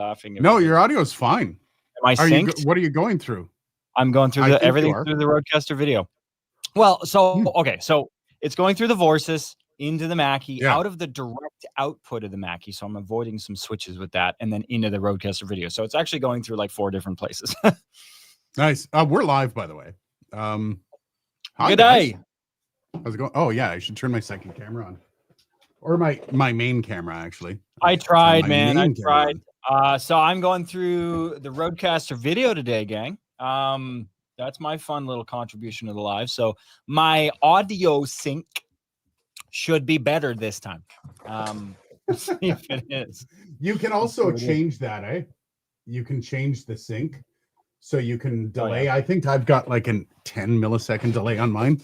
laughing. No, your audio is fine. Am I synced? What are you going through? I'm going through everything through the Roadcaster video. Well, so it's going through the Vorsys into the Mackie, out of the direct output of the Mackie. So I'm avoiding some switches with that, and then into the Roadcaster video. So it's actually going through like 4 different places. Nice. We're live, by the way. Good day. How's it going? Oh yeah, I should turn my second camera on, or my main camera actually. I tried, man. I tried. So I'm going through the Roadcaster video today, gang. That's my fun little contribution to the live. So my audio sync should be better this time. See if it is. You can also change that, eh? You can change the sync, so you can delay. I think I've got like a 10 millisecond delay on mine.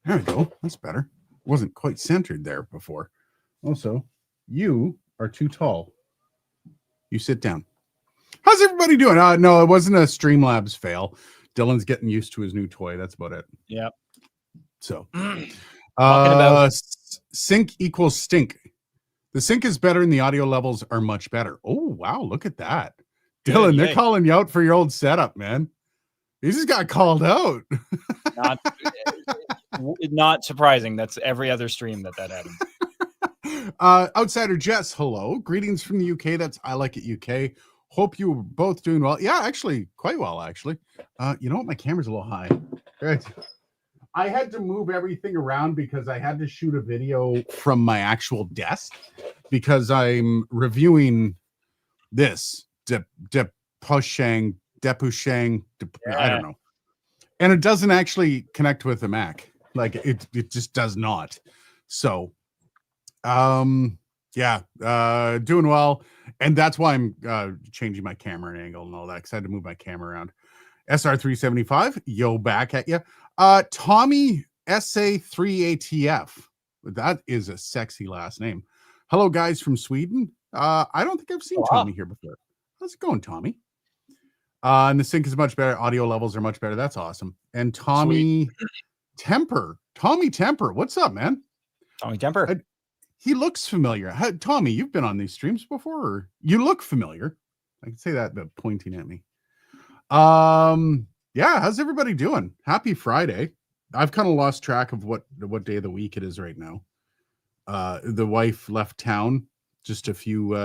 There we go. That's better. Wasn't quite centered there before. Also, you are too tall. You sit down. How's everybody doing? No, it wasn't a Streamlabs fail. Dylan's getting used to his new toy. That's about it. Yep. So, about sync equals stink. The sync is better and the audio levels are much better. Oh, wow. Look at that. Dylan, they're calling you out for your old setup, man. You just got called out. Not surprising. That's every other stream that happens. Outsider Jess, hello. Greetings from the UK. That's I Like It UK. Hope you were both doing well. Yeah, actually, quite well, actually. You know what? My camera's a little high. Right. I had to move everything around because I had to shoot a video from my actual desk because I'm reviewing this Depushang. I don't know. And it doesn't actually connect with the Mac. Like it just does not. So doing well. And that's why I'm changing my camera angle and all that, because I had to move my camera around. SR375, yo, back at you. Tommy SA3ATF. That is a sexy last name. Hello, guys from Sweden. I don't think I've seen Tommy here before. How's it going, Tommy? And the sync is much better. Audio levels are much better. That's awesome. And Tommy Temper. What's up, man? Tommy Temper. He looks familiar. Tommy, you've been on these streams before. Or you look familiar. I can say that, but pointing at me. Yeah, how's everybody doing? Happy Friday. I've kind of lost track of what day of the week it is right now. The wife left town just a few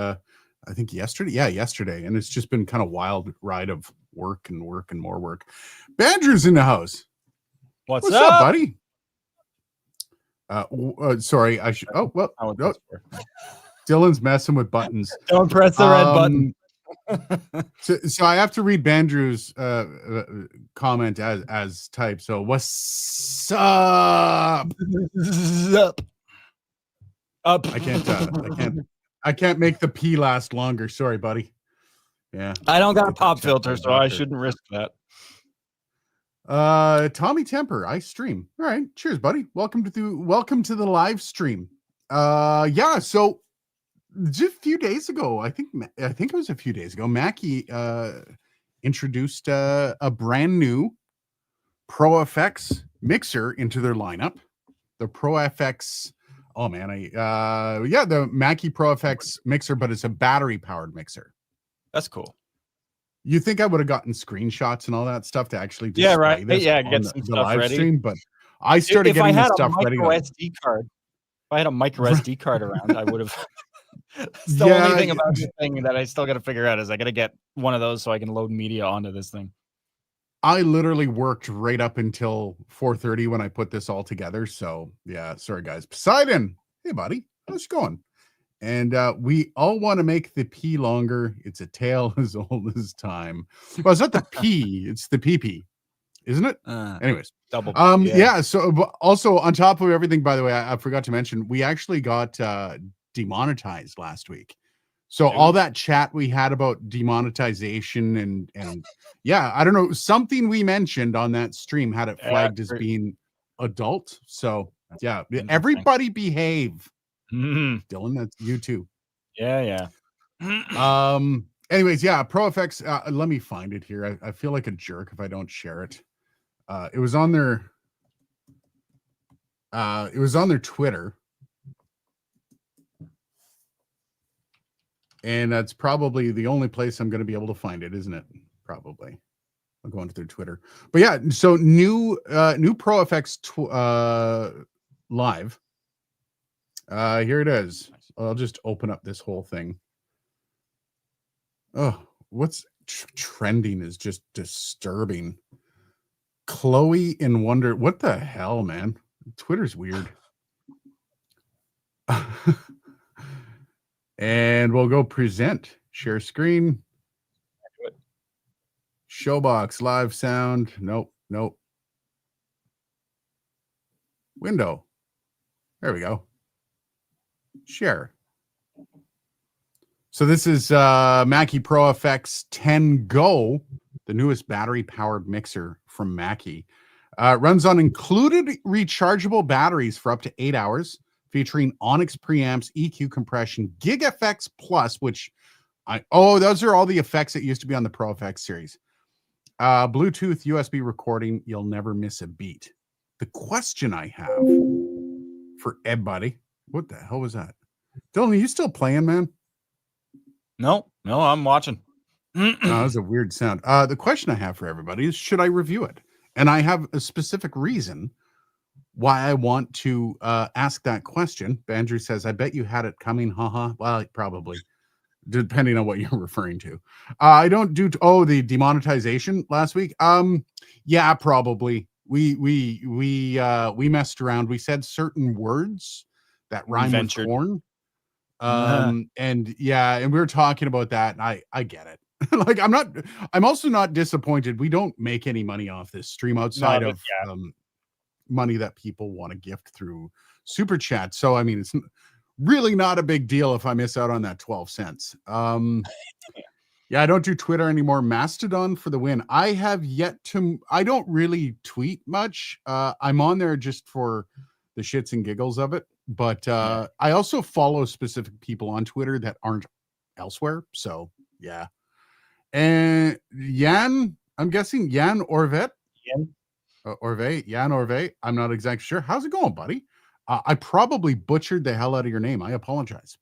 I think yesterday. Yeah, yesterday. And it's just been kind of wild ride of work and more work. Badger's in the house. What's up, buddy? Sorry, I should. Oh, well. No. Dylan's messing with buttons. Don't press the red button. So I have to read Bandrew's comment as typed. So what's up? Up. I can't make the P last longer. Sorry, buddy. Yeah. I don't got a pop filter, so I shouldn't risk that. Tommy Temper, I stream. All right. Cheers, buddy. Welcome to the live stream. Yeah, so just a few days ago, I think it was a few days ago, Mackie introduced a brand new ProFX mixer into their lineup. The ProFX, the Mackie ProFX mixer, but it's a battery powered mixer. That's cool. You think I would have gotten screenshots and all that stuff to actually display this get some stuff live ready. Stream, but I started getting this stuff ready. SD card. If I had a micro SD card around, I would have. The only thing about this thing that I still got to figure out is I got to get one of those so I can load media onto this thing. I literally worked right up until 4:30 when I put this all together. So yeah, sorry guys. Poseidon, hey buddy, how's it going? And we all want to make the P longer. It's a tale as old as time. Well, it's not the P, it's the PP, isn't it? Anyways, double. Yeah. So also on top of everything, by the way, I forgot to mention we actually got demonetized last week. So all that chat we had about demonetization and yeah, I don't know, something we mentioned on that stream had it flagged as being adult. So yeah, everybody behave. Dylan, that's you too. Yeah. Anyways, yeah, ProFX. Let me find it here. I feel like a jerk if I don't share it. It was on their Twitter. And that's probably the only place I'm going to be able to find it, isn't it? Probably. I'll go into their Twitter. But yeah, so new ProFX live. Here it is. I'll just open up this whole thing. Oh, what's trending is just disturbing. Chloe in Wonder. What the hell, man? Twitter's weird. And we'll go present. Share screen. Showbox, live sound. Nope. Window. There we go. Share. So this is Mackie ProFX 10 Go, the newest battery-powered mixer from Mackie. Runs on included rechargeable batteries for up to 8 hours, featuring Onyx preamps, EQ compression, Gig FX Plus, which those are all the effects that used to be on the ProFX series. Bluetooth, USB recording, you'll never miss a beat. The question I have for Ed Buddy, what the hell was that? Dylan, are you still playing, man? No, I'm watching. That was a weird sound. The question I have for everybody is, should I review it? And I have a specific reason why I want to ask that question. Andrew says, I bet you had it coming, haha. Well, probably, depending on what you're referring to. I don't do the demonetization last week. Yeah, probably. We messed around. We said certain words that rhyme with corn. And yeah, and we were talking about that, and I get it. Like, I'm also not disappointed. We don't make any money off this stream outside of money that people want to gift through Super Chat. So, I mean, it's really not a big deal if I miss out on that 12 cents. Yeah, I don't do Twitter anymore. Mastodon for the win. I don't really tweet much. I'm on there just for the shits and giggles of it. But I also follow specific people on Twitter that aren't elsewhere. So, yeah. And Jan, I'm guessing Jan Orvet. Jan Orvet. I'm not exactly sure. How's it going, buddy? I probably butchered the hell out of your name. I apologize.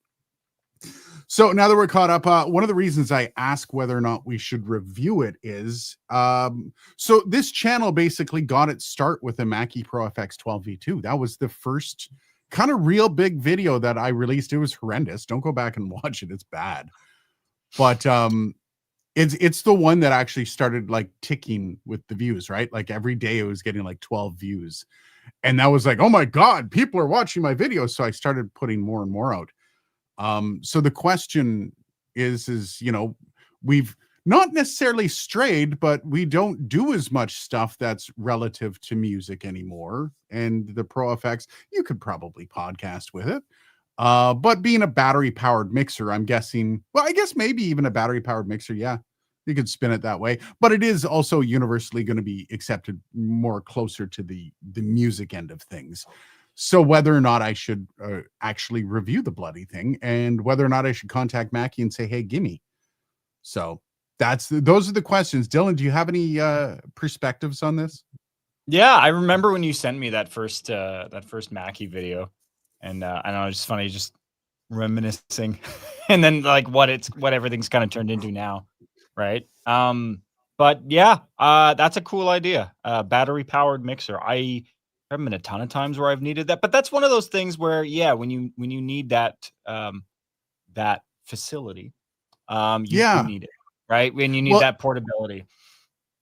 So now that we're caught up, one of the reasons I ask whether or not we should review it is, so this channel basically got its start with a Mackie ProFX 12V2. That was the first kind of real big video that I released. It was horrendous. Don't go back and watch it. It's bad. But it's the one that actually started like ticking with the views, right? Like every day it was getting like 12 views. And that was like, oh my God, people are watching my videos. So I started putting more and more out. So the question is, you know, we've not necessarily strayed, but we don't do as much stuff that's relative to music anymore. And the ProFX, you could probably podcast with it. But being a battery-powered mixer, I'm guessing, well, I guess maybe even a battery-powered mixer, yeah, you could spin it that way. But it is also universally going to be accepted more closer to the music end of things. So whether or not I should actually review the bloody thing, and whether or not I should contact Mackie and say, hey, gimme. So those are the questions. Dylan, do you have any perspectives on this? Yeah, I remember when you sent me that first Mackie video. And I know it's just funny, just reminiscing, and then like what everything's kind of turned into now, right? But yeah, that's a cool idea. Battery powered mixer. I haven't been a ton of times where I've needed that, but that's one of those things where, yeah, when you need that that facility, you need it, right? When you need that portability.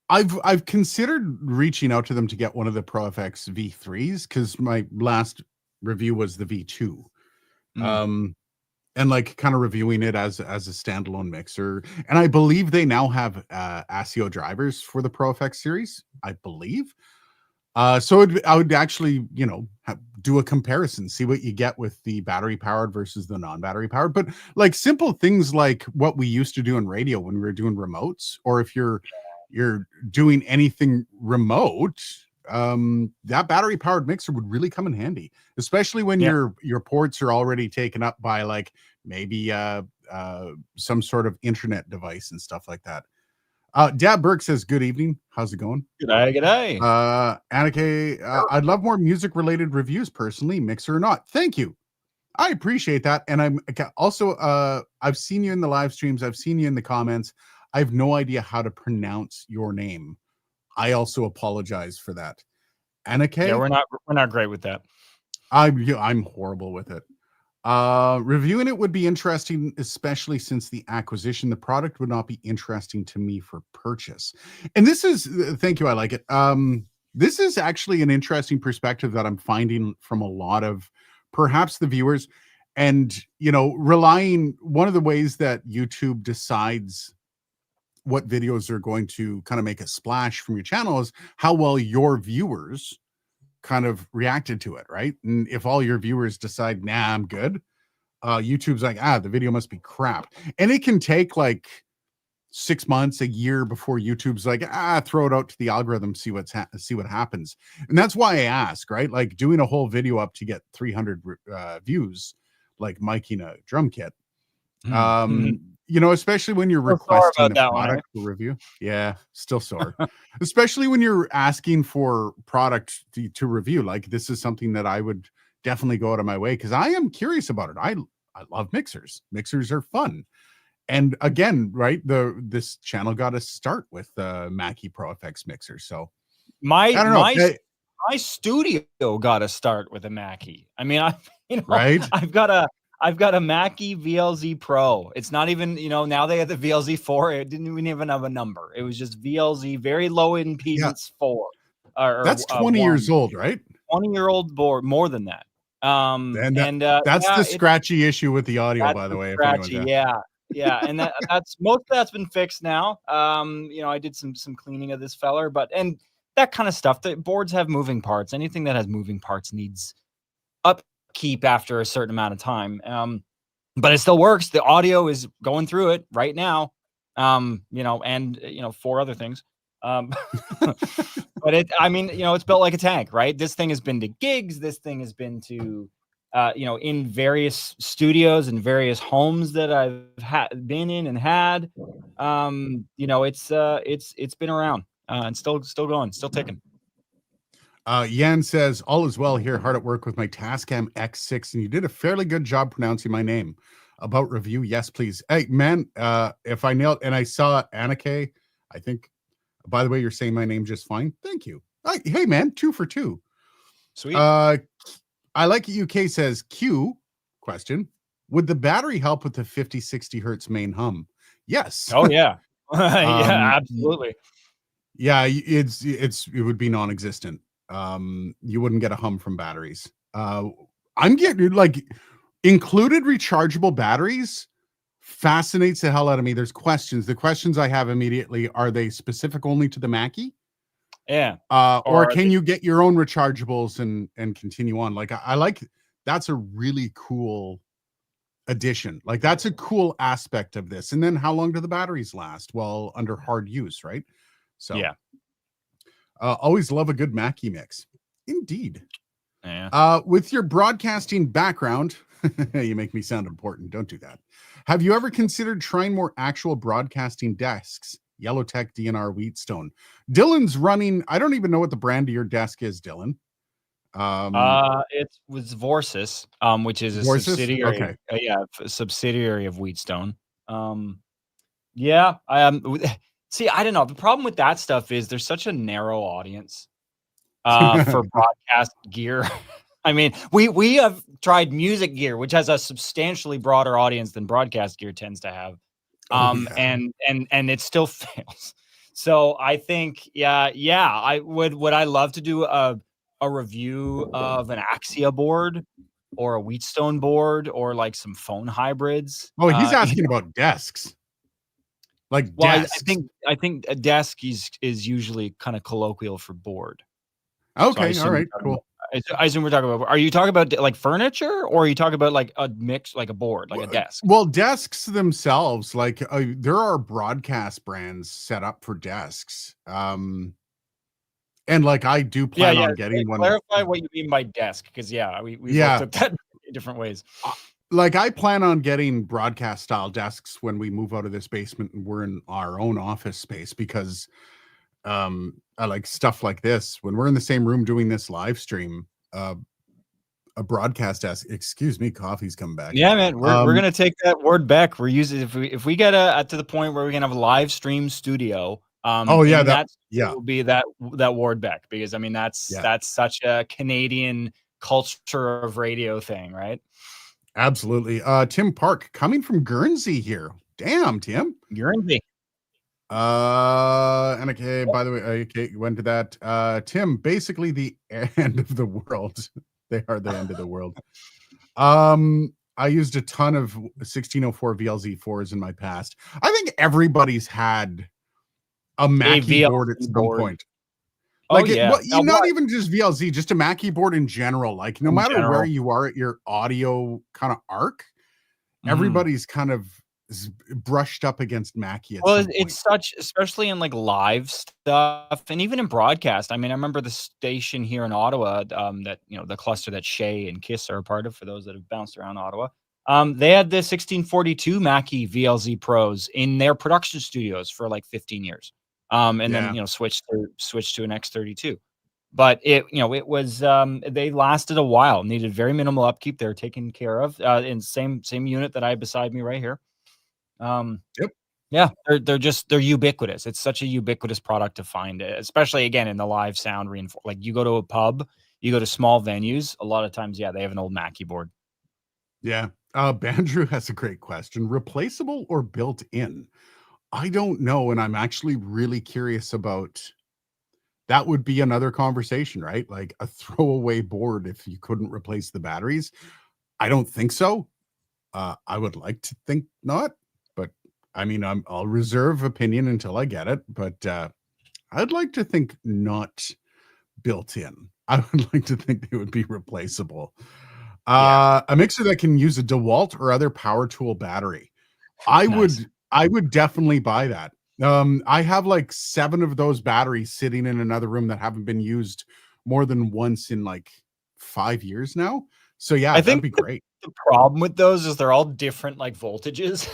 I've considered reaching out to them to get one of the ProFX V3s, because my last review was the V2, and like kind of reviewing it as a standalone mixer. And I believe they now have ASIO drivers for the ProFX series, I believe. So I would actually, you know, do a comparison, see what you get with the battery powered versus the non-battery powered. But like simple things like what we used to do in radio when we were doing remotes, or if you're doing anything remote, that battery powered mixer would really come in handy, especially when your ports are already taken up by like maybe some sort of internet device and stuff like that. Dad Burke says, good evening. How's it going? G'day. Annika, I'd love more music related reviews personally, mixer or not. Thank you. I appreciate that. And I'm also, I've seen you in the live streams. I've seen you in the comments. I have no idea how to pronounce your name. I also apologize for that. Anake? Yeah, we're not great with that. I'm horrible with it. Reviewing it would be interesting, especially since the acquisition. The product would not be interesting to me for purchase. And this is, thank you, I like it. This is actually an interesting perspective that I'm finding from a lot of perhaps the viewers. And, you know, relying, one of the ways that YouTube decides what videos are going to kind of make a splash from your channel is how well your viewers kind of reacted to it, right? And if all your viewers decide, nah, I'm good, YouTube's like, the video must be crap. And it can take like 6 months, a year before YouTube's like, throw it out to the algorithm, see what happens. And that's why I ask, right? Like doing a whole video up to get 300 views, like miking a drum kit. You know, especially when you're requesting the product for review. Yeah, still sore. Especially when you're asking for product to review. Like this is something that I would definitely go out of my way because I am curious about it. I love mixers. Mixers are fun. And again, right, this channel got to start with Mackie ProFX mixer. So I don't know. My studio got to start with a Mackie. I mean, right? I've got a Mackie VLZ Pro. It's not even, now they have the VLZ 4. It didn't even have a number. It was just VLZ, very low impedance 4. That's 20 years old, right? 20-year-old board, more than that. That's the scratchy issue with the audio, by the way. Scratchy, yeah. And most of that's been fixed now. I did some cleaning of this feller, and that kind of stuff. The boards have moving parts. Anything that has moving parts needs upkeep after a certain amount of time. But it still works. The audio is going through it right now. And 4 other things. But it's built like a tank, right? This thing has been to gigs. This thing has been to, in various studios and various homes that I've been in and had. It's been around and still going, still ticking. Yan says, all is well here, hard at work with my Tascam X6, and you did a fairly good job pronouncing my name. About review, yes, please. Hey, man, if I nailed, and I saw Anake, I think, by the way, you're saying my name just fine. Thank you. Hey, man, 2 for 2. Sweet. I like it. UK says, Q, question, would the battery help with the 50, 60 hertz main hum? Yes. Oh, yeah. Yeah, absolutely. Yeah, it would be non-existent. You wouldn't get a hum from batteries. I'm getting like included rechargeable batteries fascinates the hell out of me. There's questions. The questions I have immediately, are they specific only to the Mackie? Yeah. Or can you get your own rechargeables and continue on? Like I like, that's a really cool addition. Like that's a cool aspect of this. And then how long do the batteries last? Well, under hard use, right? So yeah. Always love a good Mackie mix. Indeed. Yeah. With your broadcasting background, you make me sound important. Don't do that. Have you ever considered trying more actual broadcasting desks? Yellowtech, DNR, Wheatstone. Dylan's running. I don't even know what the brand of your desk is, Dylan. It was Vorsis, which is a Vorsis? subsidiary. Okay. A subsidiary of Wheatstone. See, I don't know. The problem with that stuff is there's such a narrow audience for broadcast gear. I mean, we have tried music gear, which has a substantially broader audience than broadcast gear tends to have. And it still fails. So I think, I would I love to do a review of an Axia board or a Wheatstone board or like some phone hybrids. Oh, he's asking about desks. Like desks. I think a desk is usually kind of colloquial for board. Okay, all right, cool. I assume we're talking about. Are you talking about like furniture, or are you talking about like a mix, like a board, like a desk? Well, desks themselves, like there are broadcast brands set up for desks. And like I do plan on getting one. Clarify what you mean by desk, because we looked at that in different ways. Like I plan on getting broadcast style desks when we move out of this basement and we're in our own office space, because I like stuff like this when we're in the same room doing this live stream. A a broadcast desk. Excuse me, coffee's come back. Yeah, man, we're gonna take that word back. We're using if we get to the point where we can have a live stream studio. Oh yeah, that yeah will be that word back, because I mean that's such a Canadian culture of radio thing, right? Absolutely. Tim Park coming from Guernsey here. Damn, Tim. Guernsey. And okay, by the way, okay, went to that. Tim, basically the end of the world. They are the end of the world. I used a ton of 1604 VLZ4s in my past. I think everybody's had a Mackie board at some point. Like, not even just VLZ, just a Mackie board in general. Like, no matter where you are at your audio kind of arc, everybody's kind of brushed up against Mackie. Well, it's such, especially in like live stuff and even in broadcast. I mean, I remember the station here in Ottawa, that, the cluster that Shay and Kiss are a part of, for those that have bounced around Ottawa. They had the 1642 Mackie VLZ Pros in their production studios for like 15 years. And then, switched to an X32. But it was, they lasted a while, needed very minimal upkeep. They're taken care of, in same unit that I have beside me right here. Yeah, they're ubiquitous. It's such a ubiquitous product to find, especially again in the live sound reinforcement. Like, you go to a pub, you go to small venues, a lot of times, they have an old Mackie board. Yeah. Bandrew has a great question. Replaceable or built in? I don't know, and I'm actually really curious about that. Would be another conversation, right? Like a throwaway board if you couldn't replace the batteries. I don't think so. I would like to think not, but I mean, I'll reserve opinion until I get it, but I'd like to think not built in. I would like to think they would be replaceable. A mixer that can use a DeWalt or other power tool battery. I would definitely buy that. I have like 7 of those batteries sitting in another room that haven't been used more than once in like 5 years now. So yeah, I think that'd be great. The problem with those is they're all different, like, voltages.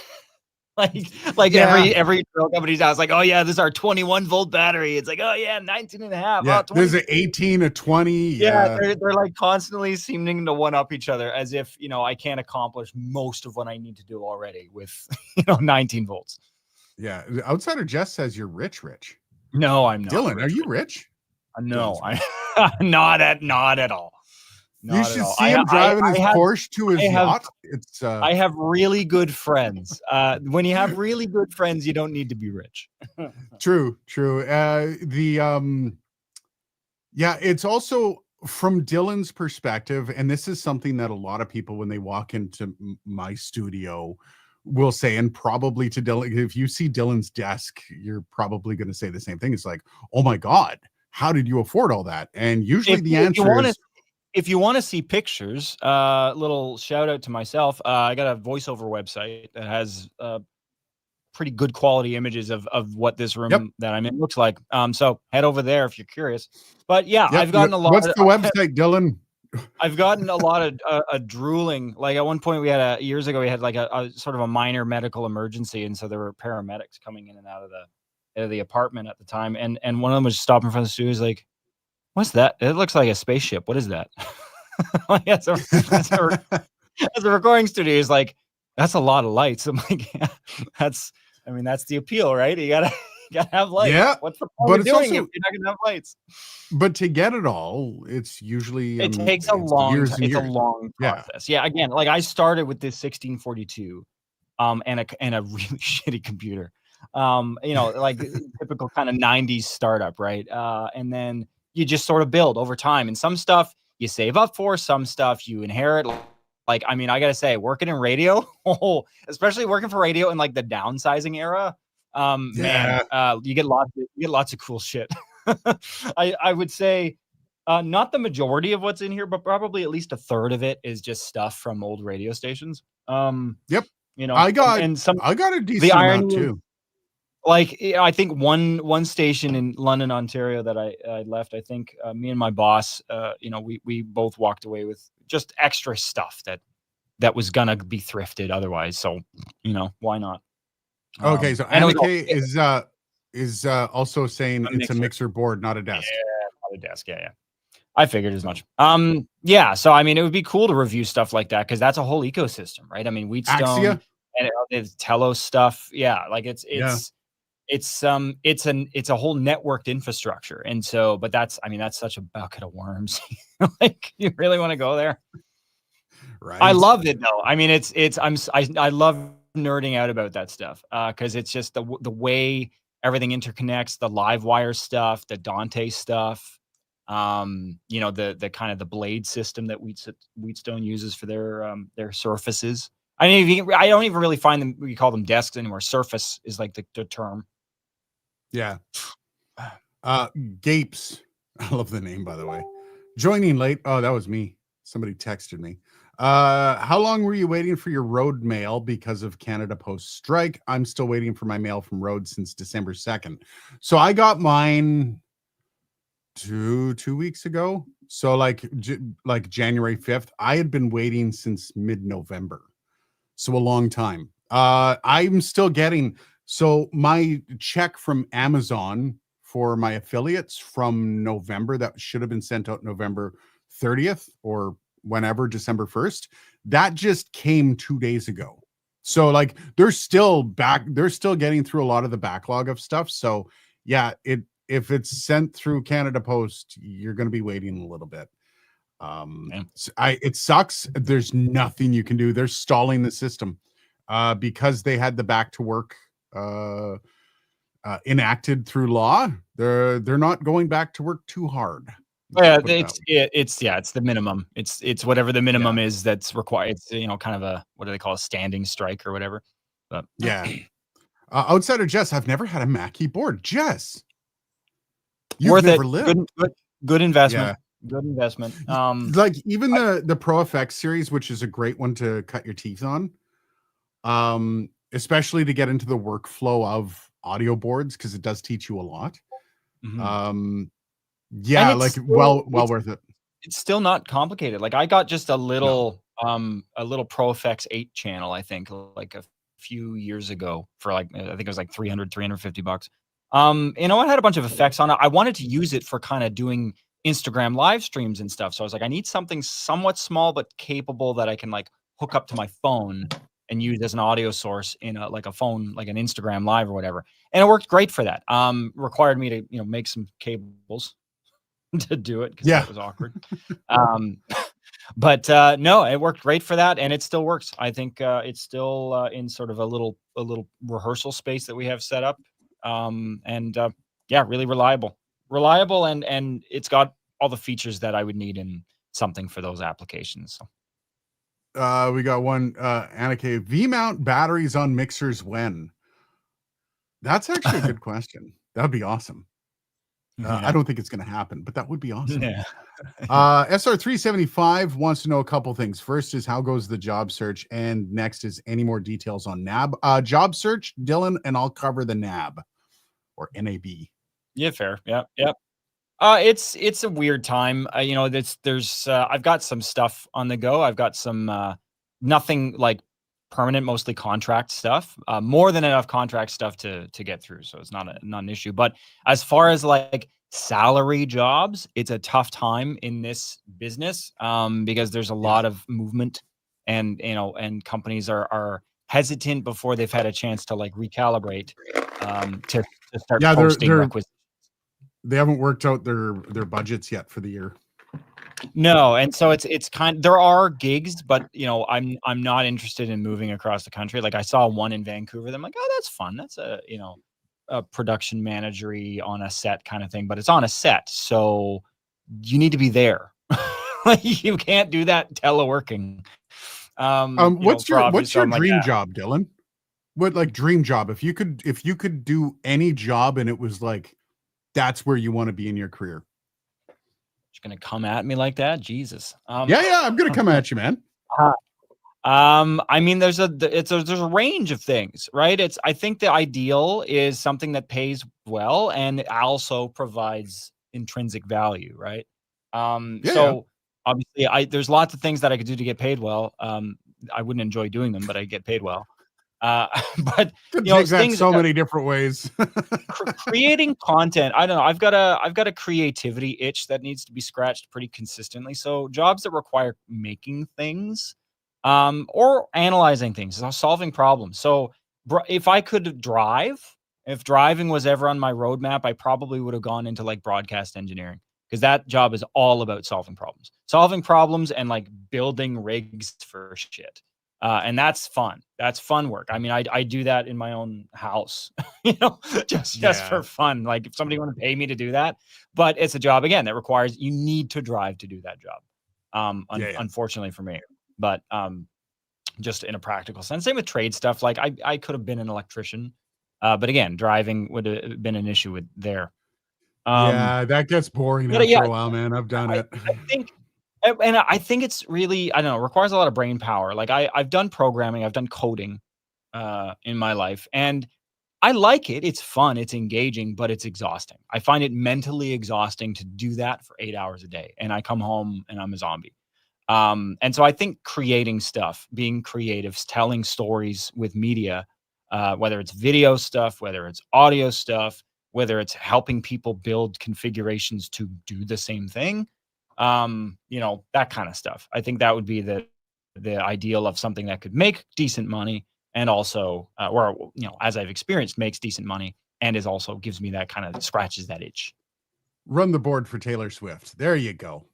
Every drill company's out, it's like, oh yeah, this is our 21 volt battery. It's like, oh yeah, 19 and a half. Yeah, there's an 18, a 20. Yeah, they're like constantly seeming to one up each other, as if, I can't accomplish most of what I need to do already with 19 volts. Yeah, Outsider Jess says you're rich. No, I'm not. Dylan, are you rich? No, I'm not at all. You should see him driving his Porsche to his yacht. I have really good friends. When you have really good friends, you don't need to be rich. True. It's also from Dylan's perspective, and this is something that a lot of people, when they walk into my studio, will say, and probably to Dylan, if you see Dylan's desk, you're probably going to say the same thing. It's like, oh my God, how did you afford all that? And usually the answer is, if you want to see pictures, little shout out to myself. I got a voiceover website that has pretty good quality images of what this room that I'm in looks like. So head over there if you're curious. But yeah, I've gotten a lot. What's the website, Dylan? I've gotten a lot of drooling. Like, at one point years ago, we had like a sort of a minor medical emergency. And so there were paramedics coming in and out of the apartment at the time. And one of them was stopping in front of the studio. He's like, what's that? It looks like a spaceship. What is that? As a recording studio, is like, that's a lot of lights. I'm like, yeah, that's the appeal, right? You gotta have lights. Yeah. What's the point of doing if you're not gonna have lights? But to get it all, it's usually it takes a long time. It's a long process. Yeah. Again, like, I started with this 1642, and a really shitty computer. Like typical kind of 90s startup, right? And then you just sort of build over time, and some stuff you save up for, some stuff you inherit. Like, I mean, I gotta say, working in radio, especially working for radio in like the downsizing era, you get lots of cool shit. I would say, not the majority of what's in here, but probably at least a third of it is just stuff from old radio stations. I got a decent amount too. Like, I think one station in London, Ontario that I left, I think me and my boss, we both walked away with just extra stuff that was gonna be thrifted otherwise. So, why not? Okay, so Annika is also saying it's a mixer board, not a desk. Yeah, not a desk. Yeah. I figured as much. Yeah. So I mean, it would be cool to review stuff like that because that's a whole ecosystem, right? I mean, Wheatstone and it's Telos stuff. Yeah, like it's a whole networked infrastructure, and so, but that's such a bucket of worms. Like, you really want to go there? Right. I love it though. I mean, I love nerding out about that stuff because it's just the way everything interconnects, the live wire stuff, the Dante stuff. The kind of the blade system that Wheatstone uses for their surfaces. I mean, I don't even really find them. We call them desks anymore. Surface is like the term. Yeah. Gapes. I love the name, by the way. Joining late. Oh, that was me. Somebody texted me. How long were you waiting for your road mail because of Canada Post strike? I'm still waiting for my mail from Road since December 2nd. So I got mine two weeks ago. So like January 5th. I had been waiting since mid-November. So a long time. I'm still getting, so my check from Amazon for my affiliates from November that should have been sent out November 30th or whenever, December 1st, that just came 2 days ago. So like they're still getting through a lot of the backlog of stuff. So yeah, if it's sent through Canada Post, you're going to be waiting a little bit. It sucks. There's nothing you can do. They're stalling the system because they had the back to work enacted through law. They're not going back to work too hard. Yeah, it's the minimum. It's whatever the minimum is that's required. It's kind of a, what do they call, a standing strike or whatever. But yeah. Outside of Jess, I've never had a Mackie board. Jess, you've worth never it. lived. Good investment. Yeah. Good investment. Like even the ProFX series, which is a great one to cut your teeth on. Especially to get into the workflow of audio boards, because it does teach you a lot. Mm-hmm. Yeah, like still, well worth it. It's still not complicated. Like I got just a little ProFX 8 channel, I think, like a few years ago for like, I think it was like $350. It had a bunch of effects on it. I wanted to use it for kind of doing Instagram live streams and stuff. So I was like, I need something somewhat small but capable that I can like hook up to my phone and use as an audio source in a phone, like an Instagram live or whatever. And it worked great for that. Required me to, make some cables to do it because that was awkward. But no, it worked great for that, and it still works. I think it's still in sort of a little rehearsal space that we have set up. Really reliable, and it's got all the features that I would need in something for those applications. So. We got one, Anna K. V-mount batteries on mixers when? That's actually a good question. That'd be awesome. I don't think it's going to happen, but that would be awesome. Yeah. SR375 wants to know a couple things. First is how goes the job search, and next is any more details on NAB. Job search, Dylan, and I'll cover the NAB or NAB. Yeah, fair. Yep. It's a weird time. There's I've got some stuff on the go. I've got some nothing like permanent, mostly contract stuff. More than enough contract stuff to get through, so it's not an issue. But as far as like salary jobs, it's a tough time in this business because there's a lot of movement, and companies are hesitant before they've had a chance to like recalibrate to start posting requisitions. They haven't worked out their budgets yet for the year. No, and so it's there are gigs, but I'm not interested in moving across the country. Like I saw one in Vancouver. I'm like, oh, that's fun. That's a production managery on a set kind of thing, but it's on a set, so you need to be there. Like you can't do that teleworking. What's your dream job, Dylan? What like dream job? If you could do any job and it was like that's where you want to be in your career. Just gonna come at me like that, Jesus. Yeah, I'm gonna come at you, man. I mean, there's a range of things, right? I think the ideal is something that pays well and also provides intrinsic value, right? So obviously there's lots of things that I could do to get paid well. I wouldn't enjoy doing them, but I get paid well. But could take that so many different ways. Creating content, I don't know. I've got a creativity itch that needs to be scratched pretty consistently. So jobs that require making things, or analyzing things, solving problems. So if I could drive, if driving was ever on my roadmap, I probably would have gone into like broadcast engineering, because that job is all about solving problems and like building rigs for shit. And that's fun. That's fun work. I mean, I do that in my own house, just for fun. Like if somebody want to pay me to do that, but it's a job again that requires you need to drive to do that job. Unfortunately for me, but just in a practical sense, same with trade stuff. Like I could have been an electrician, but again, driving would have been an issue with there. That gets boring after a while, man. I've done it. I think. And I think it's really, I don't know, requires a lot of brain power. Like I've done programming, I've done coding in my life, and I like it. It's fun, it's engaging, but it's exhausting. I find it mentally exhausting to do that for 8 hours a day. And I come home and I'm a zombie. And so I think creating stuff, being creative, telling stories with media, whether it's video stuff, whether it's audio stuff, whether it's helping people build configurations to do the same thing, that kind of stuff. I think that would be the ideal of something that could make decent money and also, or as I've experienced, makes decent money and is also gives me that kind of scratches that itch. Run the board for Taylor Swift. There you go.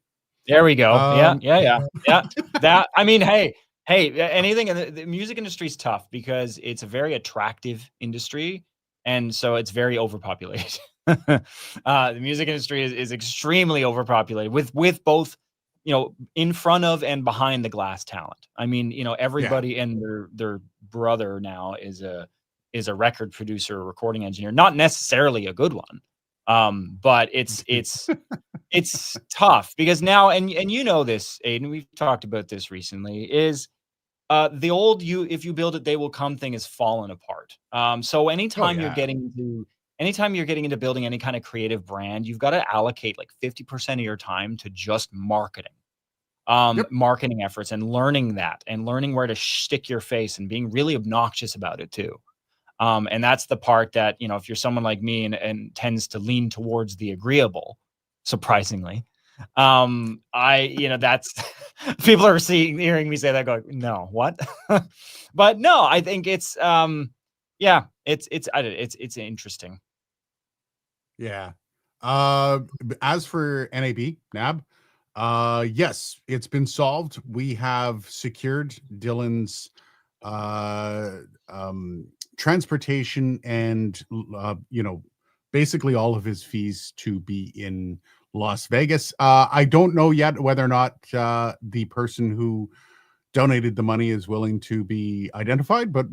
There we go. Yeah. That, I mean, hey, anything in the music industry is tough because it's a very attractive industry, and so it's very overpopulated. The music industry is extremely overpopulated with both, in front of and behind the glass talent. I mean, everybody and their brother now is a record producer, recording engineer, not necessarily a good one. But it's it's tough because now, and this, Aiden, we've talked about this recently, is the old if you build it, they will come thing is fallen apart. So anytime you're getting into building any kind of creative brand, you've got to allocate like 50% of your time to just marketing, marketing efforts, and learning where to stick your face and being really obnoxious about it too. And that's the part that, if you're someone like me and tends to lean towards the agreeable, surprisingly, that's people are hearing me say that going, no, what? But no, I think it's it's interesting. Yeah. As for NAB, yes, it's been solved. We have secured Dylan's transportation and basically all of his fees to be in Las Vegas. I don't know yet whether or not the person who donated the money is willing to be identified, but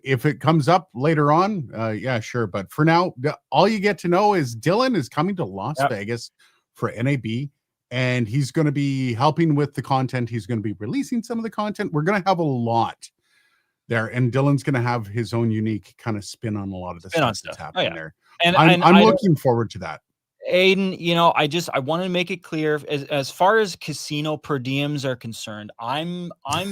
if it comes up later on, yeah, sure. But for now, all you get to know is Dylan is coming to Las Vegas for NAB, and he's going to be helping with the content. He's going to be releasing some of the content. We're going to have a lot there, and Dylan's going to have his own unique kind of spin on a lot of the stuff that's happening there. And I'm looking forward to that. Aiden, I want to make it clear, as far as casino per diems are concerned, I'm I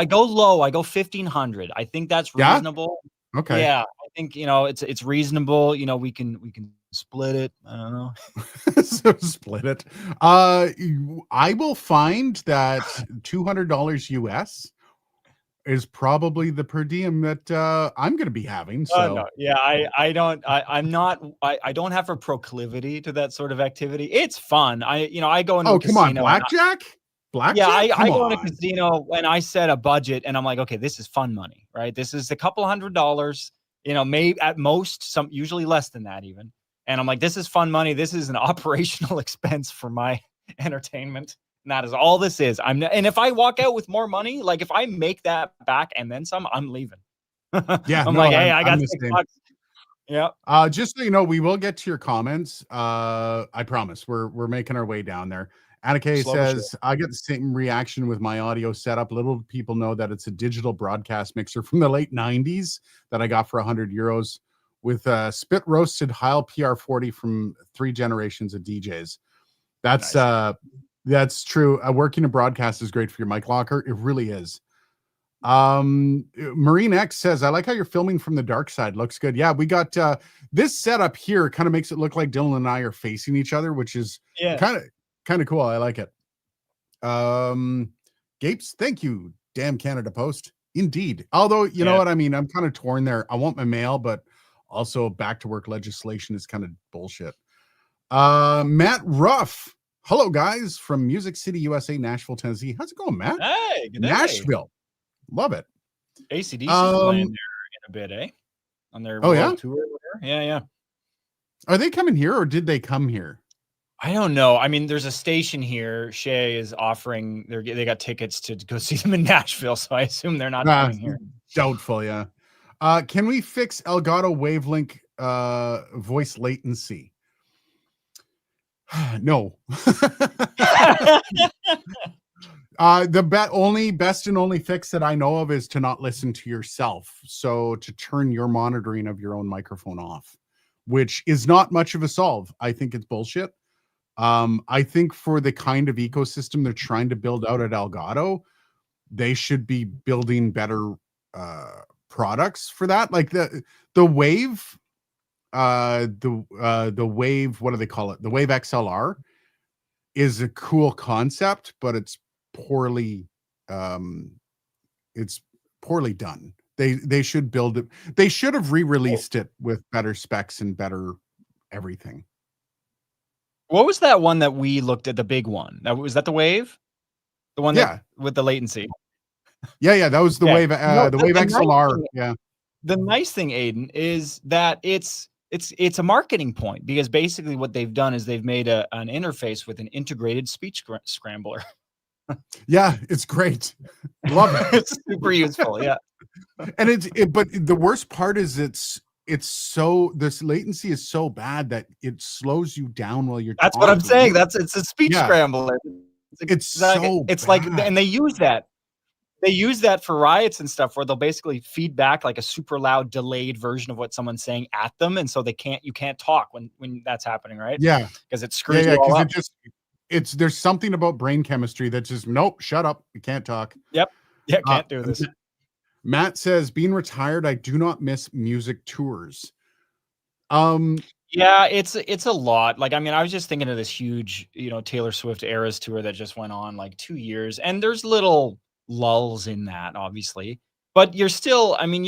go low. I go 1,500. I think that's reasonable. Okay. Yeah, I think it's reasonable. We can split it. I don't know. So split it. I will find that $200 US is probably the per diem that I'm going to be having. So no. Yeah, I don't have a proclivity to that sort of activity. It's fun. I go into a casino. On, blackjack. Yeah, I go in a casino and I set a budget and I'm like, okay, this is fun money, right? This is a couple $100, maybe at most, usually less than that even. And I'm like, this is fun money. This is an operational expense for my entertainment. And that is all this is. And if I walk out with more money, like if I make that back and then some, I'm leaving. Yeah, hey, I got $6. Yeah. Just so you know, we will get to your comments. I promise. We're making our way down there. Annika says, I get the same reaction with my audio setup. Little people know that it's a digital broadcast mixer from the late 90s that I got for €100 with a spit roasted Heil PR40 from 3 generations of DJs. That's nice. That's true. Working in broadcast is great for your mic locker. It really is. Marine X says, I like how you're filming from the dark side. Looks good. Yeah, we got this setup here kind of makes it look like Dylan and I are facing each other, which is kind of cool. I like it. Gapes, thank you, damn Canada Post. Indeed. Although, you know what I mean, I'm kind of torn there. I want my mail, but also back to work legislation is kind of bullshit. Matt Ruff. Hello, guys, from Music City, USA, Nashville, Tennessee. How's it going, Matt? Hey, good day. Nashville. Love it. ACDC's playing there in a bit, eh? On their world tour or whatever. Yeah. Are they coming here or did they come here? I don't know. I mean, there's a station here. Shea is offering. They got tickets to go see them in Nashville, so I assume they're not coming here. Doubtful, yeah. Can we fix Elgato Wavelink voice latency? No. The best and only fix that I know of is to not listen to yourself. So to turn your monitoring of your own microphone off, which is not much of a solve. I think it's bullshit. I think for the kind of ecosystem they're trying to build out at Elgato, they should be building better products for that. Like the Wave, the Wave, what do they call it? The Wave XLR is a cool concept, but it's poorly done. They should build it. They should have re-released it with better specs and better everything. What was that one that we looked at? The big one. Was that the Wave? The one that with the latency. Yeah, that was the Wave. The Wave XLR. Yeah. The nice thing, Aiden, is that it's a marketing point, because basically what they've done is they've made an interface with an integrated speech scrambler. Yeah, it's great. Love it. It's super useful. Yeah. And but the worst part is this latency is so bad that it slows you down while you're talking. What I'm saying. It's a speech scrambler. It's like, and they use that. They use that for riots and stuff, where they'll basically feed back like a super loud delayed version of what someone's saying at them, and so you can't talk when that's happening, right? Yeah, because it screws you all up. There's something about brain chemistry that just nope, shut up, you can't talk. Yep. Yeah, can't do this. Matt says, being retired, I do not miss music tours. Yeah, it's a lot. Like, I mean, I was just thinking of this huge, Taylor Swift Eras tour that just went on like 2 years, and there's little lulls in that, obviously, but you're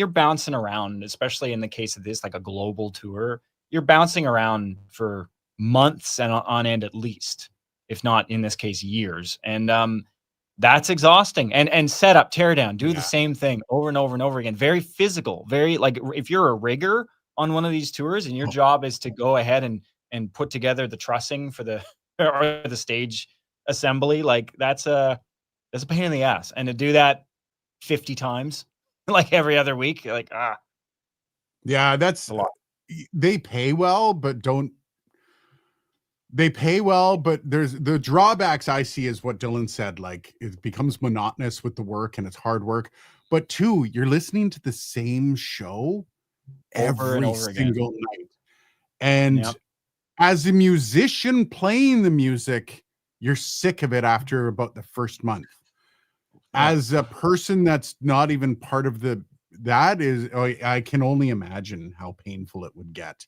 bouncing around, especially in the case of this, like a global tour. You're bouncing around for months and on end, at least, if not in this case years, and that's exhausting. And set up, tear down, do the same thing over and over and over again. Very physical, very, like, if you're a rigger on one of these tours and your job is to go ahead and put together the trussing for the stage assembly, like that's a pain in the ass. And to do that 50 times, like every other week, like, yeah, that's a lot. They pay well, but there's the drawbacks I see is what Dylan said. Like, it becomes monotonous with the work and it's hard work. But two, you're listening to the same show every single night. And as a musician playing the music, you're sick of it after about the first month. As a person that's not even part of I can only imagine how painful it would get.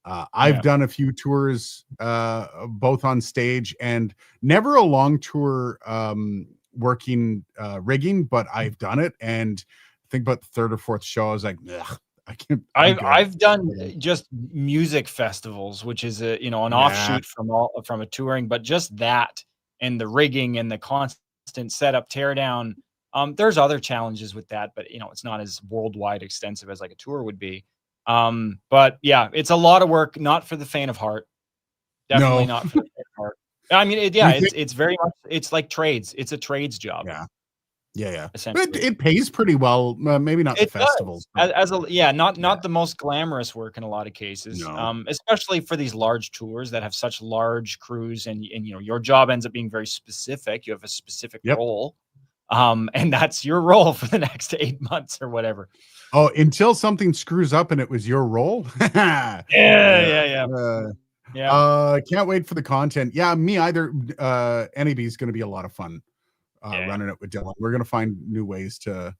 I've done a few tours, both on stage and never a long tour working rigging, but I've done it. And I think about the third or fourth show, I was like, ugh, I can't. I've done just music festivals, which is an offshoot from a touring, but just that and the rigging and the constant setup, tear down. There's other challenges with that, but it's not as worldwide extensive as like a tour would be. But yeah, it's a lot of work, not for the faint of heart. Definitely not for the faint of heart. I mean, it's very much, it's like trades. It's a trades job. Yeah. But it pays pretty well. Maybe not the festivals. Not the most glamorous work in a lot of cases. No. Especially for these large tours that have such large crews, and your job ends up being very specific. You have a specific role. And that's your role for the next 8 months or whatever. Oh, until something screws up and it was your role. Yeah. Can't wait for the content. Yeah, me either. NAB is going to be a lot of fun running it with Dylan. We're going to find new ways to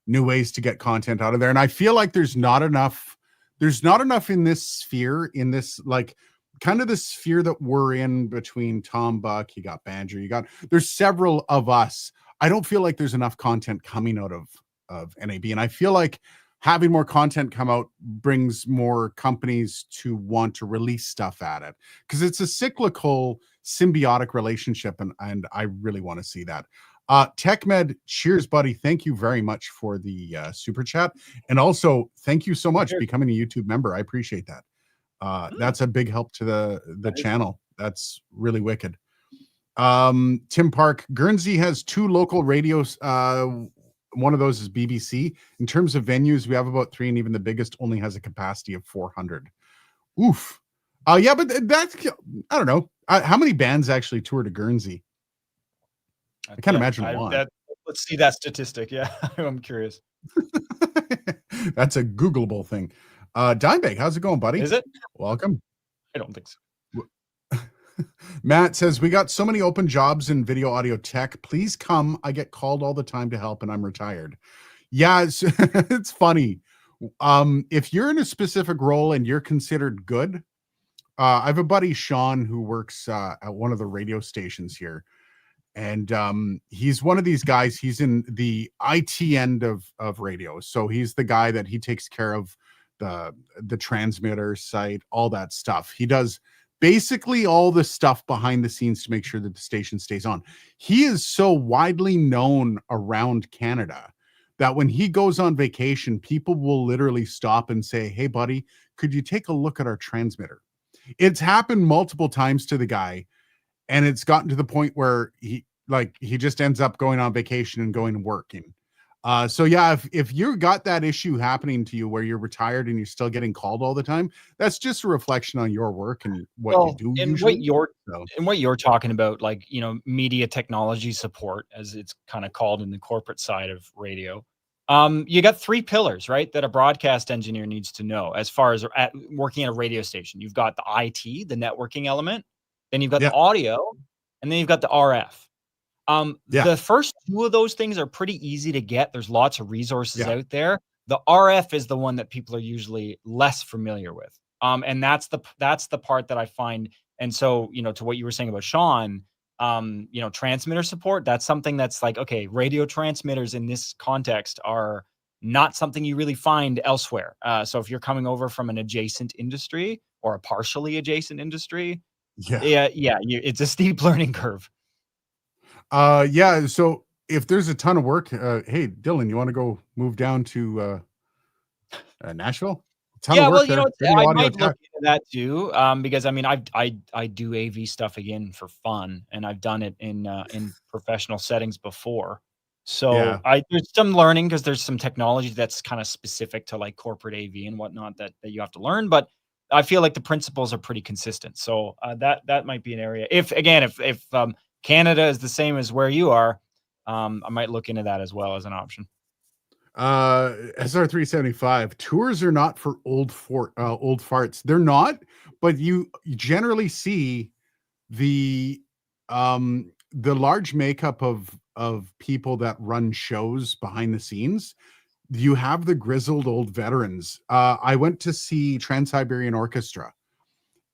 new ways to get content out of there. And I feel like there's not enough in this sphere, in this like kind of the sphere that we're in between Tom Buck, you got Banjo, there's several of us. I don't feel like there's enough content coming out of NAB. And I feel like having more content come out brings more companies to want to release stuff at it, because it's a cyclical, symbiotic relationship. And I really want to see that. TechMed, cheers, buddy. Thank you very much for the super chat. And also thank you so much becoming a YouTube member. I appreciate that. That's a big help to the channel. That's really wicked. Tim Park, Guernsey has 2 local radios. One of those is BBC. In terms of venues, we have about 3, and even the biggest only has a capacity of 400. Oof. Yeah, but that's, I don't know. How many bands actually tour to Guernsey? I can't imagine one. Let's see that statistic. Yeah, I'm curious. That's a Googleable thing. Dimebag, how's it going, buddy? Is it? Welcome. I don't think so. Matt says, we got so many open jobs in video audio tech. Please come. I get called all the time to help and I'm retired. Yeah, it's funny. If you're in a specific role and you're considered good, I have a buddy, Sean, who works at one of the radio stations here. And he's one of these guys. He's in the IT end of radio. So he's the guy that he takes care of the transmitter site, all that stuff. He does basically all the stuff behind the scenes to make sure that the station stays on. He is so widely known around Canada that when he goes on vacation, people will literally stop and say, hey, buddy, could you take a look at our transmitter? It's happened multiple times to the guy. And it's gotten to the point where he just ends up going on vacation and going and working. So yeah, if you got that issue happening to you where you're retired and you're still getting called all the time, that's just a reflection on your work and what you do. And usually. What you're talking about, like, you know, media technology support, as it's kind of called in the corporate side of radio. You got 3 pillars, right, that a broadcast engineer needs to know as far as working at a radio station. You've got the IT, the networking element, then you've got the audio, and then you've got the RF. The first 2 of those things are pretty easy to get. There's lots of resources out there. The RF is the one that people are usually less familiar with. And that's the part that I find. And so, you know, to what you were saying about Sean, you know, transmitter support, that's something that's like, okay, radio transmitters in this context are not something you really find elsewhere. So if you're coming over from an adjacent industry or a partially adjacent industry, it's a steep learning curve. So if there's a ton of work, hey, Dylan, you want to go move down to Nashville? Well, you know, I might look into that too, because I mean, I do AV stuff again for fun, and I've done it in professional settings before. So there's some learning, because there's some technology that's kind of specific to like corporate AV and whatnot that you have to learn, but I feel like the principles are pretty consistent. So that might be an area. If Canada is the same as where you are, I might look into that as well as an option. SR375, tours are not for old farts. They're not, but you generally see the large makeup of people that run shows behind the scenes. You have the grizzled old veterans. I went to see Trans-Siberian Orchestra,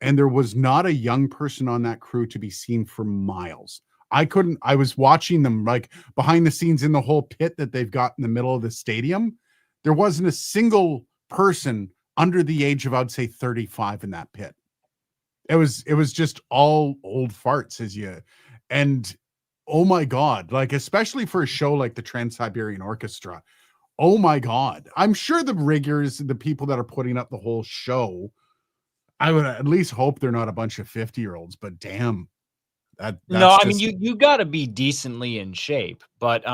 and there was not a young person on that crew to be seen for miles. I was watching them like behind the scenes in the whole pit that they've got in the middle of the stadium. There wasn't a single person under the age of, I'd say, 35 in that pit. It was just all old farts and oh my God, like, especially for a show like the Trans-Siberian Orchestra. Oh my God. I'm sure the riggers, the people that are putting up the whole show, I would at least hope they're not a bunch of 50-year-olds, but damn. No, I mean, you got to be decently in shape, but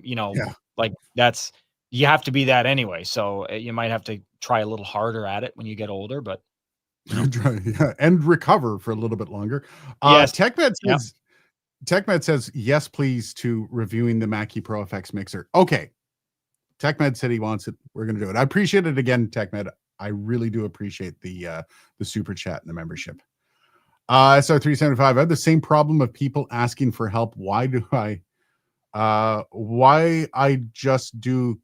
you know, like you have to be that anyway. So you might have to try a little harder at it when you get older, but and recover for a little bit longer. Yes. TechMed says yes, please, to reviewing the Mackie ProFX mixer. Okay, TechMed said he wants it. We're gonna do it. I appreciate it again, TechMed. I really do appreciate the super chat and the membership. SR375, I have the same problem of people asking for help. Why I just do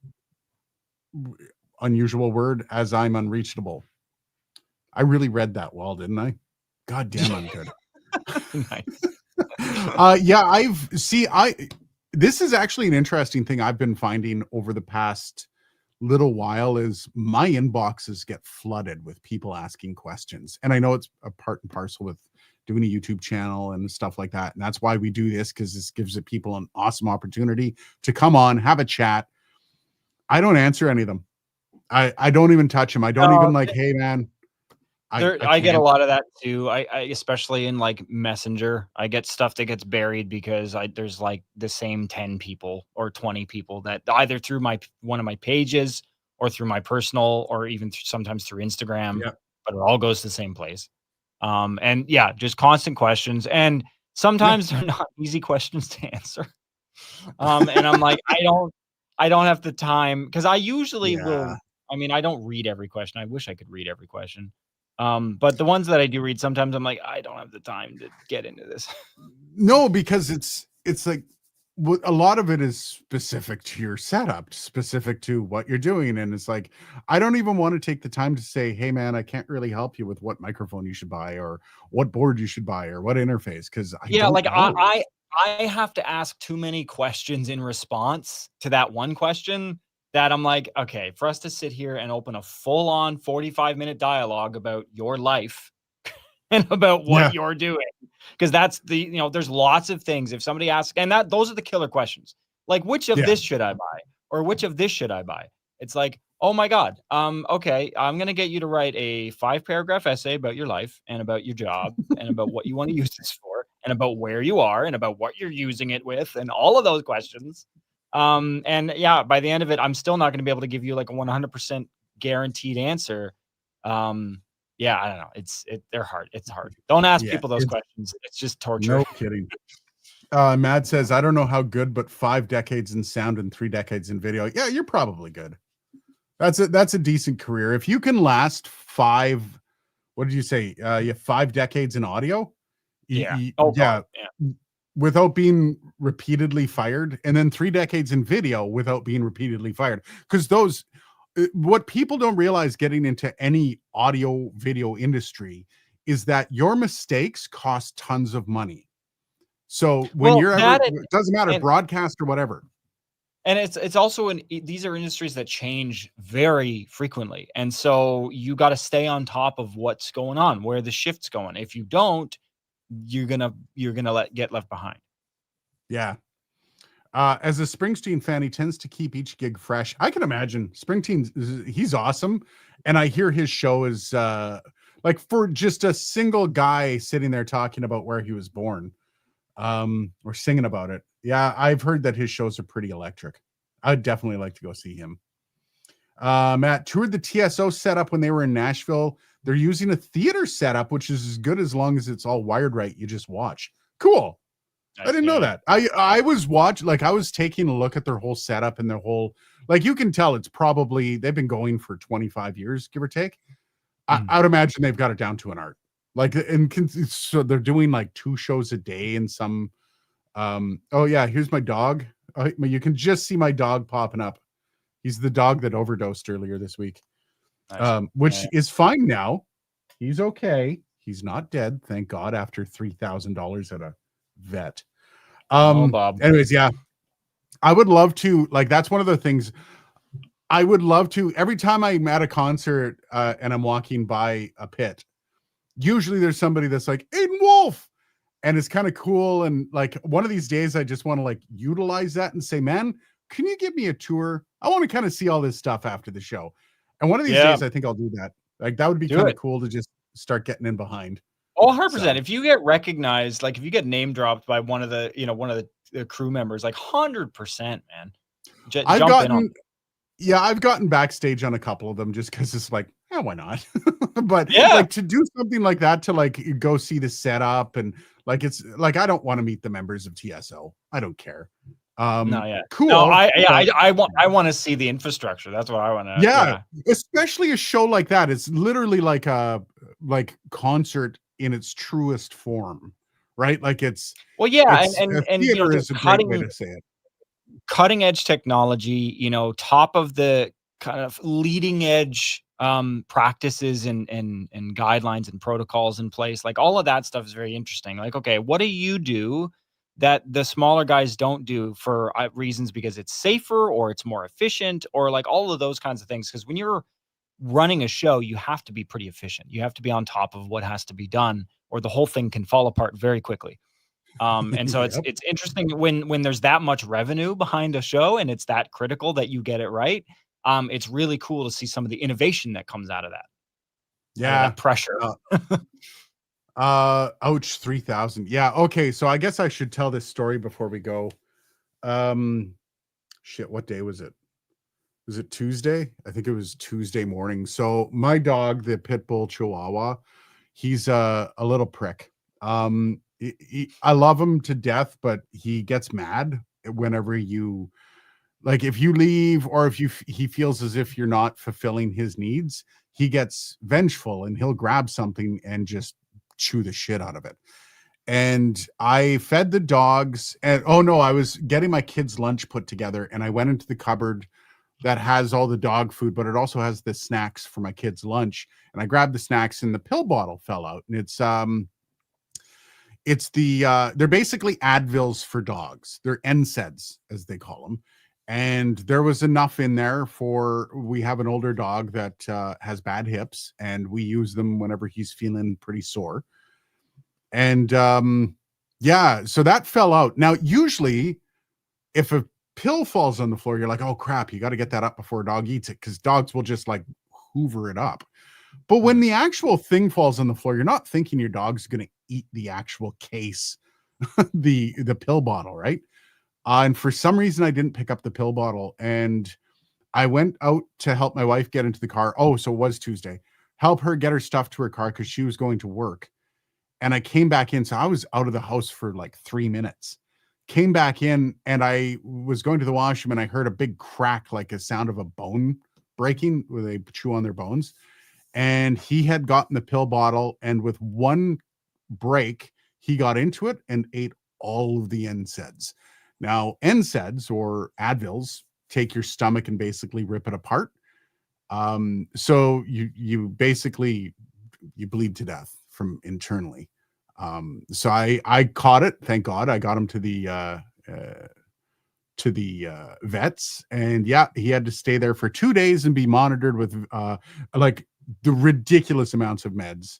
unusual word, as I'm unreachable. I really read that well, didn't I? God damn, I'm good. Nice. Yeah, this is actually an interesting thing I've been finding over the past little while is my inboxes get flooded with people asking questions. And I know it's a part and parcel with doing a YouTube channel and stuff like that. And that's why we do this, because this gives the people an awesome opportunity to come on, have a chat. I don't answer any of them. I don't even touch them. I don't even like, hey man, I get a lot of that too. I especially in like Messenger, I get stuff that gets buried because there's like the same 10 people or 20 people that either through one of my pages or through my personal or even sometimes through Instagram, Yeah. but it all goes to the same place. And yeah, just constant questions, and sometimes they're not easy questions to answer. And I'm like, I don't have the time, because I usually will. I mean, I don't read every question. I wish I could read every question. But the ones that I do read, sometimes I'm like, I don't have the time to get into this. No, because it's like a lot of it is specific to your setup, specific to what you're doing. And it's like, I don't even want to take the time to say, hey man, I can't really help you with what microphone you should buy or what board you should buy or what interface. Cause I don't Like know. I have to ask too many questions in response to that one question that I'm like, okay, for us to sit here and open a full on 45-minute dialogue about your life and about what you're doing. Because that's there's lots of things. If somebody asks, and those are the killer questions. Like, which of this should I buy? Or which of this should I buy? It's like, oh my God. Okay, I'm gonna get you to write a 5-paragraph essay about your life and about your job and about what you want to use this for and about where you are and about what you're using it with and all of those questions. And yeah, by the end of it, I'm still not going to be able to give you like a 100% guaranteed answer. Yeah, I don't know. They're hard. It's hard. Don't ask people those questions. It's just torture. No kidding. Matt says, I don't know how good, but 5 decades in sound and 3 decades in video. Yeah, you're probably good. That's a decent career. If you can last 5, what did you say? You have 5 decades in audio? God, without being repeatedly fired, and then 3 decades in video without being repeatedly fired. Because those, what people don't realize getting into any audio video industry is that your mistakes cost tons of money. So when it doesn't matter, broadcast or whatever. And it's also these are industries that change very frequently. And so you got to stay on top of what's going on, where the shift's going. If you don't, you're gonna get left behind. Yeah. As a Springsteen fan, he tends to keep each gig fresh. I can imagine Springsteen, he's awesome. And I hear his show is like, for just a single guy sitting there talking about where he was born, or singing about it. Yeah, I've heard that his shows are pretty electric. I'd definitely like to go see him. Matt toured the TSO setup when they were in Nashville. They're using a theater setup, which is as good as long as it's all wired right. You just watch. Cool. I didn't know that. I was taking a look at their whole setup and their whole, like, you can tell it's probably, they've been going for 25 years, give or take. I would imagine they've got it down to an art. Like, so they're doing like 2 shows a day and some, oh yeah, here's my dog. You can just see my dog popping up. He's the dog that overdosed earlier this week, which is fine now. He's okay. He's not dead, thank God, after $3,000 at a vet. Bob. Anyways, yeah, I would love to, like, that's one of the things I would love to, every time I'm at a concert and I'm walking by a pit, usually there's somebody that's like, Aiden Wolf, and it's kind of cool. And like, one of these days I just want to like utilize that and say, man, can you give me a tour? I want to kind of see all this stuff after the show. And one of these days I think I'll do that. Like, that would be kind of cool to just start getting in behind. Oh, 100%. If you get recognized, like if you get name dropped by one of the crew members, like 100%, man. I've gotten backstage on a couple of them just because it's like, why not? But like, to do something like that, to like go see the setup, and like, it's like, I don't want to meet the members of TSO. I don't care. Cool. No, I want to see the infrastructure. That's what I want to. Yeah, especially a show like that. It's literally like a concert in its truest form, right? Like, it's and theater is a great way to say it. Cutting edge technology, top of the kind of leading edge practices and guidelines and protocols in place. Like all of that stuff is very interesting. Like, okay, what do you do that the smaller guys don't do for reasons because it's safer or it's more efficient or like all of those kinds of things? Because when you're running a show, you have to be pretty efficient. You have to be on top of what has to be done, or the whole thing can fall apart very quickly. And so Yep. it's interesting when there's that much revenue behind a show and it's that critical that you get it right. It's really cool to see some of the innovation that comes out of that. Out of Yeah. that pressure. Ouch, 3,000. Yeah. Okay. So I guess I should tell this story before we go. Shit, what day was it? Was it Tuesday? I think it was Tuesday morning. So my dog, the pit bull Chihuahua, he's a little prick. I love him to death, but he gets mad whenever you like if you leave or if he feels as if you're not fulfilling his needs, he gets vengeful and he'll grab something and just chew the shit out of it. And I fed the dogs and oh no, I was getting my kids' lunch put together and I went into the cupboard that has all the dog food, but it also has the snacks for my kids' lunch. And I grabbed the snacks and the pill bottle fell out. And it's they're basically Advils for dogs. They're NSAIDs, as they call them. And there was enough in there we have an older dog that has bad hips, and we use them whenever he's feeling pretty sore. And yeah, so that fell out. Now, usually, if a pill falls on the floor, you're like, oh crap, you got to get that up before a dog eats it, because dogs will just like hoover it up. But when the actual thing falls on the floor, you're not thinking your dog's going to eat the actual case, the pill bottle, right? And for some reason, I didn't pick up the pill bottle, and I went out to help my wife get into the car. Oh, so it was Tuesday. Help her get her stuff to her car because she was going to work. And I came back in, so I was out of the house for like 3 minutes. Came back in, and I was going to the washroom, and I heard a big crack, like a sound of a bone breaking, where they chew on their bones. And he had gotten the pill bottle, and with one break, he got into it and ate all of the NSAIDs. Now, NSAIDs or Advils take your stomach and basically rip it apart. So you basically you bleed to death from internally. So I caught it. Thank God, I got him to the vets, and yeah, he had to stay there for 2 days and be monitored with like the ridiculous amounts of meds.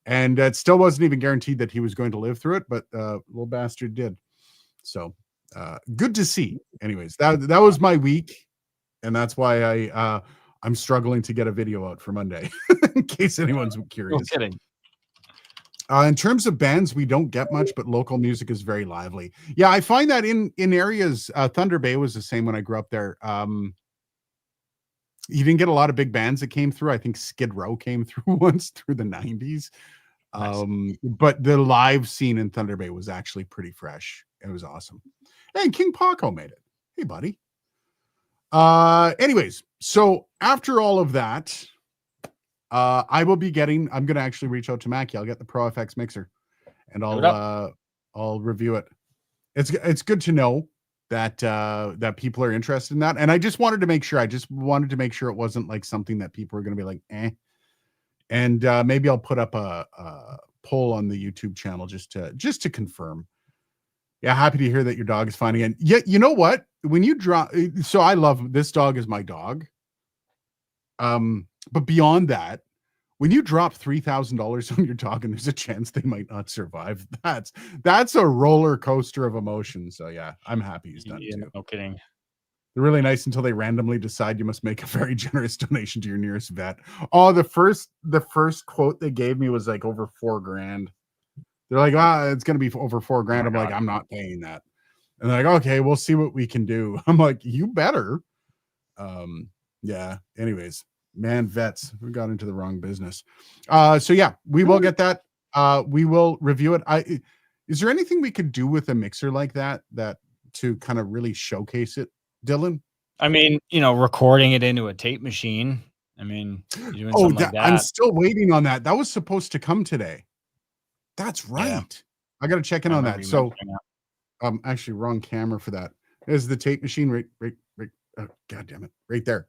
And it still wasn't even guaranteed that he was going to live through it, but little bastard did. So good to see. Anyways, that was my week, and that's why I'm struggling to get a video out for Monday, in case anyone's curious. No kidding. In terms of bands, we don't get much, but local music is very lively. Yeah, I find that in areas, Thunder Bay was the same when I grew up there. You didn't get a lot of big bands that came through. I think Skid Row came through once through the 90s. Nice. But the live scene in Thunder Bay was actually pretty fresh. It was awesome. And King Paco made it. Hey, buddy. Anyways, so after all of that, I'm going to actually reach out to Mackie. I'll get the ProFX mixer and I'll review it. It's good to know that people are interested in that. And I just wanted to make sure it wasn't like something that people are going to be like, eh. And maybe I'll put up a poll on the YouTube channel just to confirm. Yeah, happy to hear that your dog is finding it. Yeah, you know what? When you drop, so I love this dog is my dog. But beyond that, when you drop $3,000 on your dog and there's a chance they might not survive, that's a roller coaster of emotion. So yeah, I'm happy he's done too. No kidding. They're really nice until they randomly decide you must make a very generous donation to your nearest vet. Oh, the first quote they gave me was like over $4,000. They're like, it's going to be over $4,000. I'm like, I'm not paying that. And they're like, okay, we'll see what we can do. I'm like, you better. Yeah. Anyways, man, vets, we got into the wrong business. So yeah, we will get that. We will review it. Is there anything we could do with a mixer like that to kind of really showcase it, Dylan? I mean, recording it into a tape machine. I mean, you're doing something like that. I'm still waiting on that. That was supposed to come today. That's right. Yeah. I got to check in on that. So, actually, wrong camera for that. There's the tape machine right. Oh, God damn it, right there.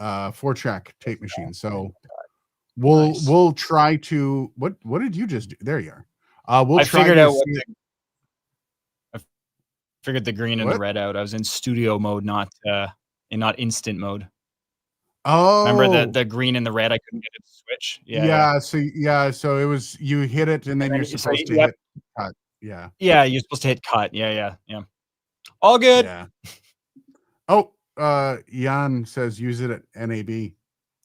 4-track tape machine. So we'll try to what did you just do? There you are. We'll try figured to out see I figured the green and the red out. I was in studio mode, not instant mode. Oh, remember the green and the red? I couldn't get it to switch. Yeah. So it was you hit it and then you're supposed to hit cut. Yeah. Yeah, you're supposed to hit cut. Yeah. All good. Yeah. Oh, Jan says use it at NAB.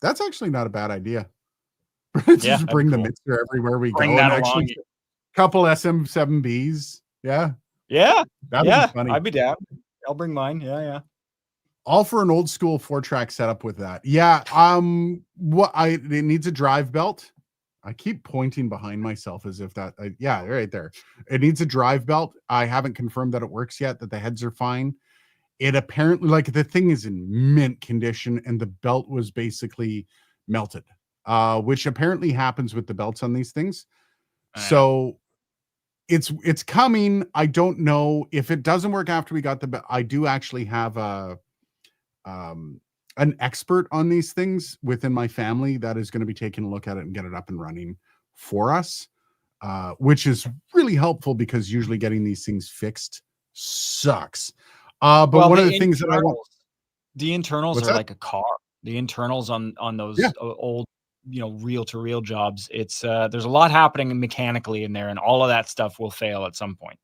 That's actually not a bad idea. Just bring the mixer everywhere we go. That and along. Actually, couple SM7Bs. Yeah. Yeah. That'd be funny. I'd be down. I'll bring mine. Yeah. All for an old school 4-track setup with that. Yeah. It needs a drive belt. I keep pointing behind myself as if that, yeah, right there. It needs a drive belt. I haven't confirmed that it works yet, that the heads are fine. It apparently, like, the thing is in mint condition and the belt was basically melted, which apparently happens with the belts on these things. So it's coming. I don't know if it doesn't work after we got the belt. I do actually have an expert on these things within my family that is going to be taking a look at it and get it up and running for us, which is really helpful because usually getting these things fixed sucks. But one of the things that I want, the internals are like a car. The internals on those old, reel-to-reel jobs, it's there's a lot happening mechanically in there, and all of that stuff will fail at some point.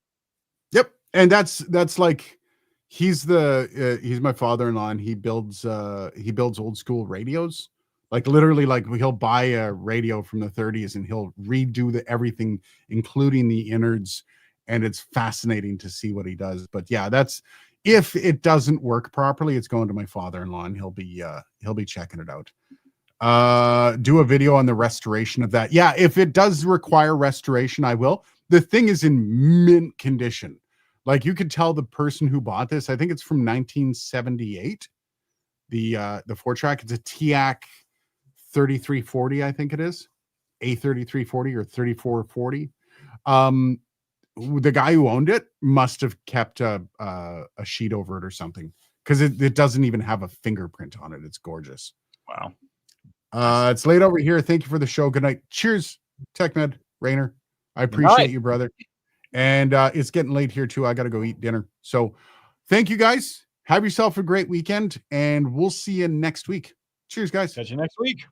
Yep, and that's like he's my father-in-law, and he builds old school radios. Like literally, like he'll buy a radio from the 30s and he'll redo everything, including the innards, and it's fascinating to see what he does. But yeah, that's if it doesn't work properly, it's going to my father-in-law, and he'll be checking it out. Do a video on the restoration of that. Yeah, if it does require restoration, I will. The thing is in mint condition. Like you could tell the person who bought this, I think it's from 1978. The 4-track, it's a TIAC 3340, I think it is. A3340 or 3440. The guy who owned it must have kept a sheet over it or something, because it doesn't even have a fingerprint on it. It's gorgeous. Wow. It's late over here. Thank you for the show. Good night. Cheers, TechNed, Rainer. I appreciate you, brother. And it's getting late here too. I got to go eat dinner. So thank you guys. Have yourself a great weekend, and we'll see you next week. Cheers, guys. Catch you next week.